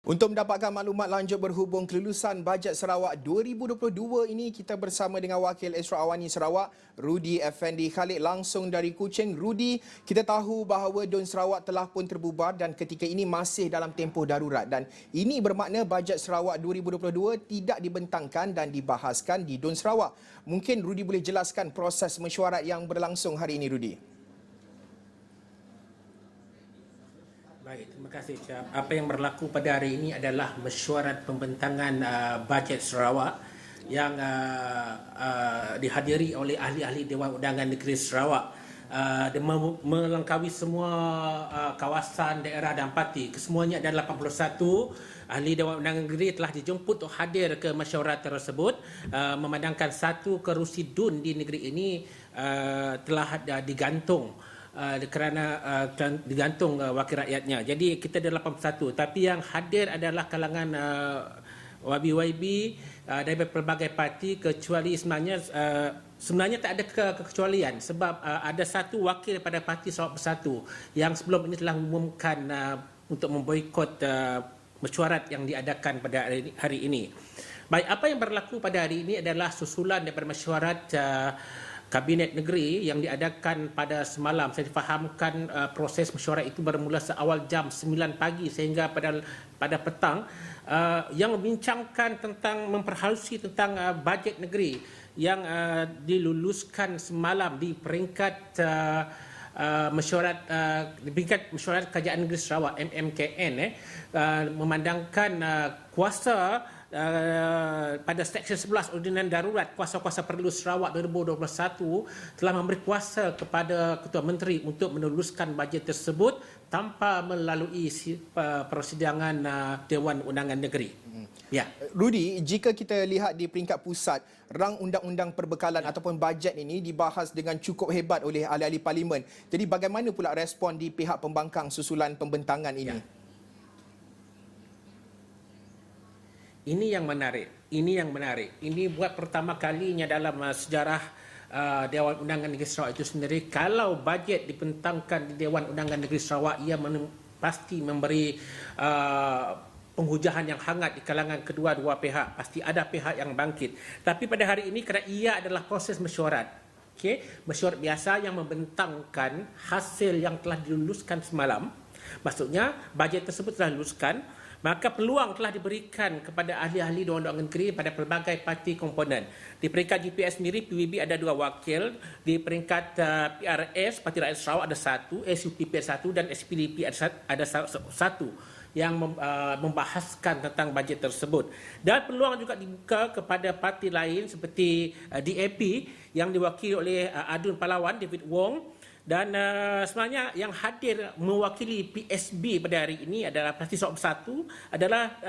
Untuk mendapatkan maklumat lanjut berhubung kelulusan bajet Sarawak 2022 ini, kita bersama dengan Wakil Esra Awani Sarawak, Rudy Effendi Khalid langsung dari Kuching. Rudy, kita tahu bahawa DUN Sarawak telah pun terbubar dan ketika ini masih dalam tempoh darurat, dan ini bermakna bajet Sarawak 2022 tidak dibentangkan dan dibahaskan di DUN Sarawak. Mungkin Rudy boleh jelaskan proses mesyuarat yang berlangsung hari ini, Rudy? Baik, terima kasih Cap. Apa yang berlaku pada hari ini adalah mesyuarat pembentangan bajet Sarawak yang dihadiri oleh ahli-ahli Dewan Undangan Negeri Sarawak dan melengkapi semua kawasan, daerah dan parti. Kesemuanya ada 81 ahli Dewan Undangan Negeri telah dijemput untuk hadir ke mesyuarat tersebut, memandangkan satu kerusi DUN di negeri ini telah digantung kerana digantung wakil rakyatnya. Jadi kita ada 81, tapi yang hadir adalah kalangan YB dari pelbagai parti, kecuali sebenarnya tak ada kekecualian sebab ada satu wakil daripada Parti Sarawak Bersatu yang sebelum ini telah mengumumkan untuk memboikot mesyuarat yang diadakan pada hari ini. Baik, apa yang berlaku pada hari ini adalah susulan daripada mesyuarat Kabinet Negeri yang diadakan pada semalam. Saya difahamkan proses mesyuarat itu bermula seawal jam 9 pagi sehingga pada petang, yang membincangkan tentang memperhalusi tentang bajet negeri yang diluluskan semalam di peringkat mesyuarat Kerajaan Negeri Sarawak MMKN, memandangkan kuasa pada Seksyen 11 Ordinan Darurat Kuasa-Kuasa Perlu Sarawak 2021 telah memberi kuasa kepada Ketua Menteri untuk meluluskan bajet tersebut tanpa melalui persidangan Dewan Undangan Negeri. Ya. Rudy, jika kita lihat di peringkat pusat, rang undang-undang perbekalan ataupun bajet ini dibahas dengan cukup hebat oleh ahli-ahli parlimen. Jadi bagaimana pula respon di pihak pembangkang susulan pembentangan ini? Ya. Ini yang menarik. Ini buat pertama kalinya dalam sejarah Dewan Undangan Negeri Sarawak itu sendiri. Kalau bajet dibentangkan di Dewan Undangan Negeri Sarawak, ia pasti memberi penghujahan yang hangat di kalangan kedua-dua pihak. Pasti ada pihak yang bangkit. Tapi pada hari ini kerana ia adalah proses mesyuarat. Mesyuarat biasa yang membentangkan hasil yang telah diluluskan semalam. Maksudnya bajet tersebut telah diluluskan, maka peluang telah diberikan kepada ahli-ahli Dewan Undangan Negeri pada pelbagai parti komponen. Di peringkat GPS sendiri, PWB ada 2 wakil. Di peringkat PRS, Parti Rakyat Sarawak ada 1, SUPP 1 dan SPDP ada 1 yang membahaskan tentang bajet tersebut. Dan peluang juga dibuka kepada parti lain seperti DAP yang diwakili oleh Adun Pahlawan, David Wong. Dan sebenarnya yang hadir mewakili PSB pada hari ini adalah Parti Sarawak Bersatu, adalah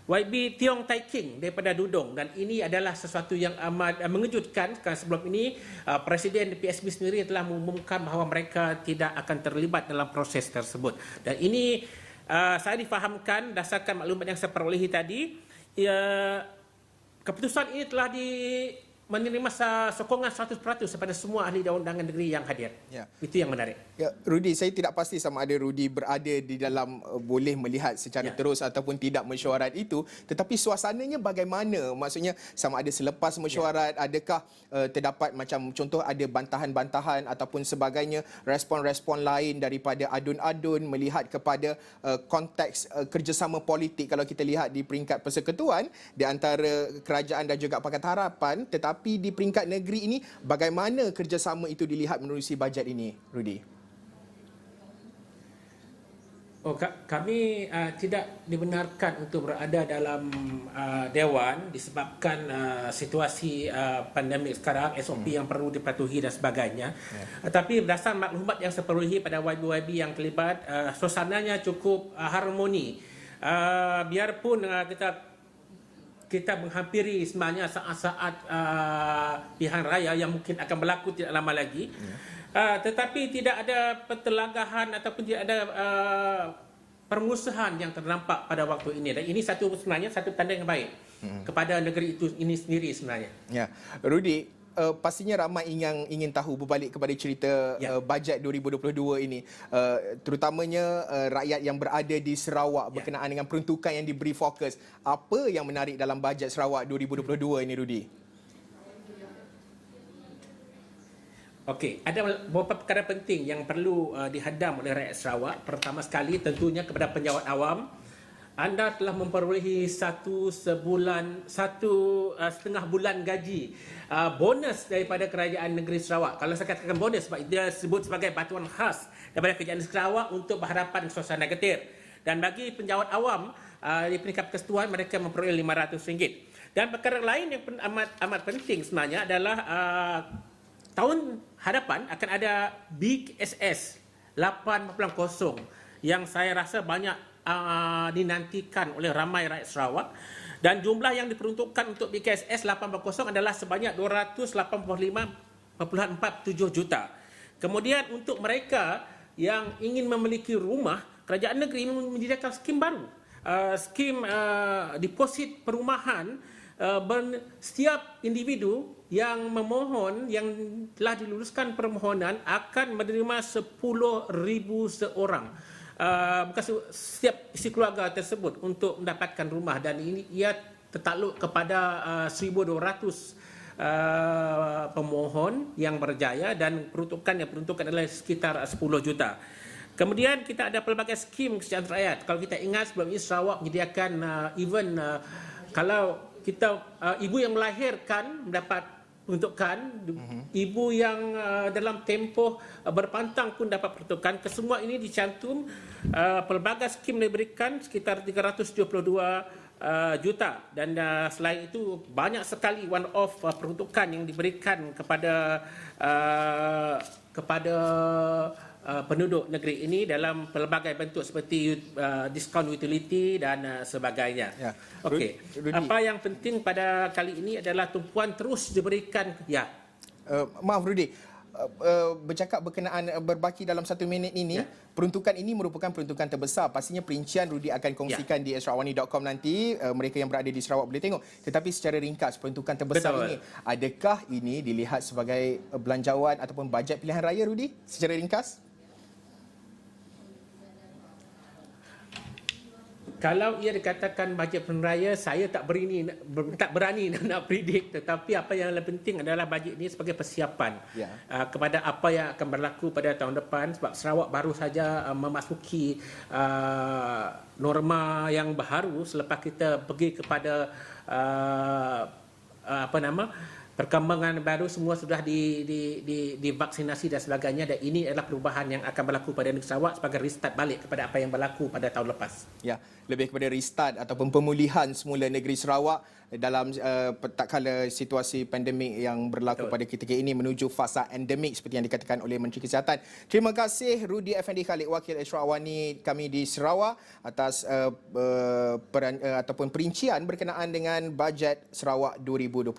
YB Tiong Tai King daripada Dudong, dan ini adalah sesuatu yang amat mengejutkan kerana sebelum ini Presiden PSB sendiri telah mengumumkan bahawa mereka tidak akan terlibat dalam proses tersebut. Dan ini saya difahamkan berdasarkan maklumat yang saya perolehi tadi, keputusan ini telah menerima sokongan 100% daripada semua ahli Dewan Undangan Negeri yang hadir. Ya. Itu yang menarik. Ya, Rudy, saya tidak pasti sama ada Rudy berada di dalam boleh melihat secara terus ataupun tidak mesyuarat itu, tetapi suasananya bagaimana? Maksudnya sama ada selepas mesyuarat, adakah terdapat macam contoh ada bantahan-bantahan ataupun sebagainya, respon-respon lain daripada adun-adun melihat kepada konteks kerjasama politik kalau kita lihat di peringkat persekutuan di antara kerajaan dan juga Pakatan Harapan, tetapi di peringkat negeri ini bagaimana kerjasama itu dilihat menerusi bajet ini, Rudy? Kami tidak dibenarkan untuk berada dalam Dewan disebabkan situasi pandemik sekarang, SOP yang perlu dipatuhi dan sebagainya. Tapi berdasarkan maklumat yang saya perolehi pada YB yang terlibat, suasananya cukup harmoni. Biarpun kita menghampiri sebenarnya saat-saat pilihan raya yang mungkin akan berlaku tidak lama lagi. Tetapi tidak ada pertelagahan ataupun tidak ada permusuhan yang terdampak pada waktu ini. Dan ini sebenarnya satu tanda yang baik kepada negeri itu ini sendiri sebenarnya. Ya, Rudy, pastinya ramai yang ingin tahu berbalik kepada cerita bajet 2022 ini, terutamanya rakyat yang berada di Sarawak berkenaan dengan peruntukan yang diberi fokus. Apa yang menarik dalam bajet Sarawak 2022 ini, Rudy? Okey, ada beberapa perkara penting yang perlu dihadam oleh rakyat Sarawak. Pertama sekali tentunya kepada penjawat awam, anda telah memperolehi setengah bulan gaji bonus daripada Kerajaan Negeri Sarawak. Kalau saya katakan bonus sebab dia sebut sebagai bantuan khas daripada Kerajaan Negeri Sarawak untuk berhadapan suasana getir. Dan bagi penjawat awam di peringkat persekutuan mereka memperoleh RM500. Dan perkara lain yang amat penting sebenarnya adalah tahun hadapan akan ada Big SS 8.0 yang saya rasa banyak dinantikan oleh ramai rakyat Sarawak, dan jumlah yang diperuntukkan untuk BKSS 8.0 adalah sebanyak 285.47 juta. Kemudian untuk mereka yang ingin memiliki rumah, kerajaan negeri menyediakan skim baru, skim deposit perumahan. Setiap individu yang memohon, yang telah diluluskan permohonan akan menerima 10,000 seorang. Bukan setiap isi keluarga tersebut untuk mendapatkan rumah, dan ini ia tertakluk kepada 1,200 pemohon yang berjaya, dan peruntukan adalah sekitar 10 juta. Kemudian kita ada pelbagai skim kesejahteraan rakyat. Kalau kita ingat sebelum ini Sarawak menyediakan kalau kita ibu yang melahirkan mendapat peruntukan, ibu yang dalam tempoh berpantang pun dapat peruntukan. Kesemua ini dicantum, pelbagai skim diberikan sekitar 372 juta, dan selain itu banyak sekali one off peruntukan yang diberikan kepada penduduk negeri ini dalam pelbagai bentuk seperti diskaun utility dan sebagainya. Ya. Okey. Apa yang penting pada kali ini adalah tumpuan terus diberikan. Ya. Maaf Rudy, bercakap berkenaan berbaki dalam 1 minit ini, peruntukan ini merupakan peruntukan terbesar. Pastinya perincian Rudy akan kongsikan di sarawani.com nanti, mereka yang berada di Sarawak boleh tengok. Tetapi secara ringkas, peruntukan terbesar ini, adakah ini dilihat sebagai belanjawan ataupun bajet pilihan raya, Rudy? Secara ringkas? Kalau ia dikatakan bajet pilihan raya, saya tak berani nak predik. Tetapi apa yang lebih penting adalah bajet ini sebagai persiapan kepada apa yang akan berlaku pada tahun depan. Sebab Sarawak baru saja memasuki norma yang baru selepas kita pergi kepada perkembangan baru, semua sudah divaksinasi dan sebagainya, dan ini adalah perubahan yang akan berlaku pada negeri Sarawak sebagai restart balik kepada apa yang berlaku pada tahun lepas. Ya, lebih kepada restart ataupun pemulihan semula negeri Sarawak dalam tak kala situasi pandemik yang berlaku pada ketika ini menuju fasa endemik seperti yang dikatakan oleh Menteri Kesihatan. Terima kasih Rudy Effendi Khalid, Wakil Sarawani kami di Sarawak, atas ataupun perincian berkenaan dengan bajet Sarawak 2022.